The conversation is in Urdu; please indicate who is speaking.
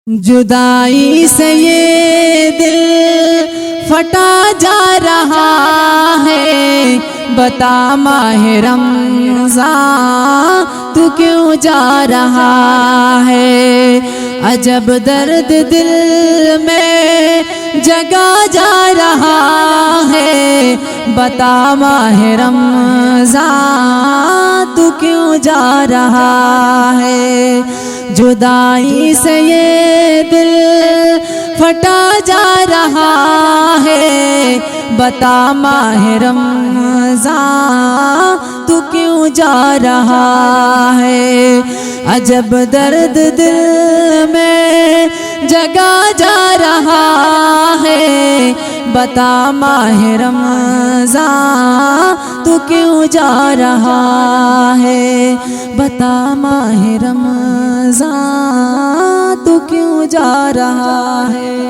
Speaker 1: جدائی سے یہ دل پھٹا جا رہا ہے، بتا ماہ رمضان تو کیوں جا رہا ہے؟ عجب درد دل میں جگا جا رہا ہے، بتا ماہ رمضان تو کیوں جا رہا ہے؟ جدائی سے یہ دل پھٹا جا رہا ہے، بتا ماہ رمضان تو کیوں جا رہا ہے؟ عجب درد دل میں جگا جا رہا ہے، بتا ماہ رمضان تو کیوں جا رہا ہے؟ بتا ماہ رمضان تو کیوں جا رہا ہے؟